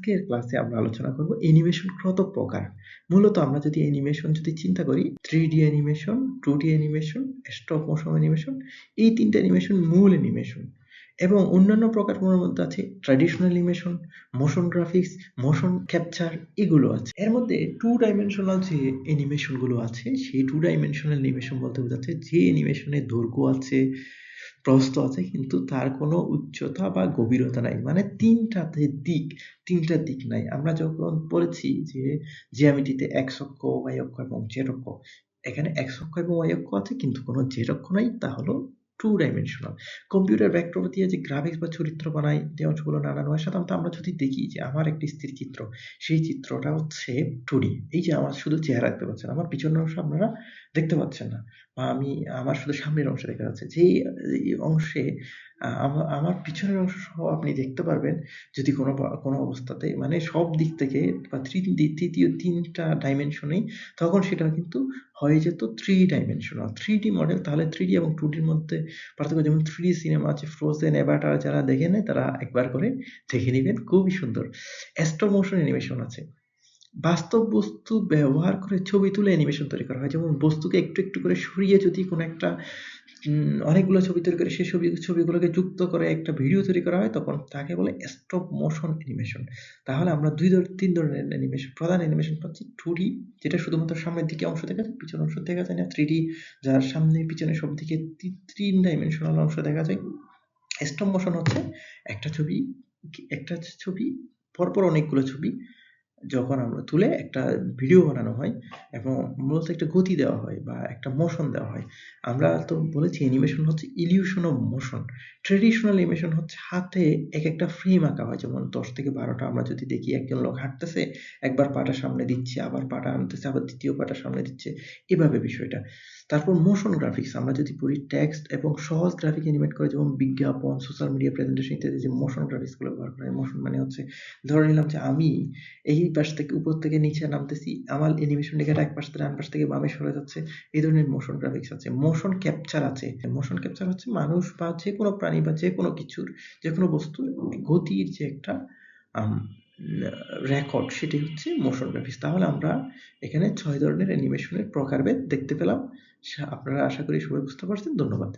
আজকের ক্লাসে আমরা আলোচনা করব অ্যানিমেশন কত প্রকার। মূলত আমরা যদি অ্যানিমেশন চিন্তা করি 3D animation, 2D animation, stop motion animation, এই ৩ টা অ্যানিমেশন মূল অ্যানিমেশন এবং অন্যান্য প্রকারগুলোর মধ্যে আছে traditional animation, motion graphics, motion capture এগুলো আছে। এর মধ্যে 2 ডাইমেনশনাল যে অ্যানিমেশন গুলো আছে সেই 2 ডাইমেনশনাল অ্যানিমেশন বলতে বোঝাচ্ছে যে অ্যানিমেশনে দৈর্ঘ্য আছে, প্রস্থ আছে কিন্তু তার কোনো উচ্চতা বা গভীরতা নাই। মানে ৩ টা দিক নাই। আমরা যখন পড়েছি যে জ্যামিতিতে x অক্ষ, y অক্ষ এবং z অক্ষ। এখানে x অক্ষ এবং y অক্ষ আছে কিন্তু কোনো z অক্ষ নাই, তা হলো 2 ডাইমেনশনাল। কম্পিউটার ভেক্টর দিয়ে যে গ্রাফিক্স বা চরিত্র বানায়, যে অংশগুলো নানান হয়, সাধারণত আমরা যদি দেখি যে আমার একটি স্থির চিত্র, সেই চিত্রটা হচ্ছে 2D। এই যে আমার শুধু চেহারা দেখতে পাচ্ছেন, আমার পিছনের অংশ আপনারা দেখতে পাচ্ছেন না। বা আমার শুধু সামনের অংশ দেখা যাচ্ছে। যেই অংশে আমার পিছনের অংশ সহ আপনি দেখতে পারবেন যদি কোনো অবস্থাতে মানে সব দিক থেকে বা তৃতীয় ৩ টা ডাইমেনশনেই, তখন সেটা কিন্তু হয়ে যেত 3 ডাইমেনশনাল 3D মডেল। তাহলে 3D এবং 2D র মধ্যে পার্থক্য, যেমন 3D সিনেমা আছে, ফ্রোজেন, অ্যাভাটার, যারা দেখেন নাই তারা একবার করে দেখে নিবেন, খুবই সুন্দর। স্টপ মোশন অ্যানিমেশন আছে। বাস্তব বস্তু ব্যবহার করে ছবি তুলে অ্যানিমেশন তৈরি করা হয়। যেমন বস্তুকে একটু একটু করে সরিয়ে যদি কোনো একটা অনেকগুলো ছবি তৈরি করে সেই ছবিগুলোকে যুক্ত করে একটা ভিডিও তৈরি করা হয়, তখন তাকে বলে স্টপ মোশন অ্যানিমেশন। তাহলে আমরা ৩ ধরনের অ্যানিমেশন, প্রধান অ্যানিমেশন পাচ্ছি। 2D, যেটা শুধুমাত্র সামনের দিকে অংশ দেখা যায়, পিছনের অংশ দেখা যায় না। 3D, যার সামনে পিছনে সব দিকে ৩ ডাইমেনশনাল অংশ দেখা যায়। স্টপ মোশন হচ্ছে একটা ছবি পরপর অনেকগুলো ছবি যখন আমরা তুলে একটা ভিডিও বানানো হয় এবং মূলত একটা গতি দেওয়া হয় বা একটা মোশন দেওয়া হয়। আমরা তো বলেছি অ্যানিমেশন হচ্ছে illusion of motion. Traditional animation হচ্ছে হাতে একটা ফ্রেম আঁকা হয়। যেমন ১০ থেকে ১২ টা আমরা যদি দেখি, একজন লোক হাঁটতেছে, একবার পাটা সামনে দিচ্ছে, আবার পাটা আনতেছে, আবার দ্বিতীয় পাটা সামনে দিচ্ছে, এভাবে বিষয়টা। তারপর মোশন গ্রাফিক্স আমরা যদি পড়ি, টেক্সট এবং সহজ গ্রাফিক অ্যানিমেট করে, যেমন বিজ্ঞাপন, সোশ্যাল মিডিয়া প্রেজেন্টেশন ইত্যাদি, যে মোশন গ্রাফিক্স গুলো ব্যবহার করে। মোশন মানে হচ্ছে, ধরে নিলাম যে আমি এই পাশ থেকে উপর থেকে নিচে নামতেছি, আমার অ্যানিমেশন লেখাটা এক পাশ থেকে ডান পাশ থেকে বামে সরে যাচ্ছে। এই ধরনের মোশন গ্রাফিক্স আছে। মোশন ক্যাপচার আছে। মোশন ক্যাপচার হচ্ছে মানুষ বা যেকোনো প্রাণী বা যেকোনো কিছুর, যেকোনো বস্তুর গতির যে একটা আম রেকর্ড, সেটাই হচ্ছে মোশন গ্রাফিক্স। তাহলে আমরা এখানে ৬ ধরনের অ্যানিমেশনের প্রকারভেদ দেখতে পেলাম। আপনারা আশা করি সবাই বুঝতে পারছেন। ধন্যবাদ।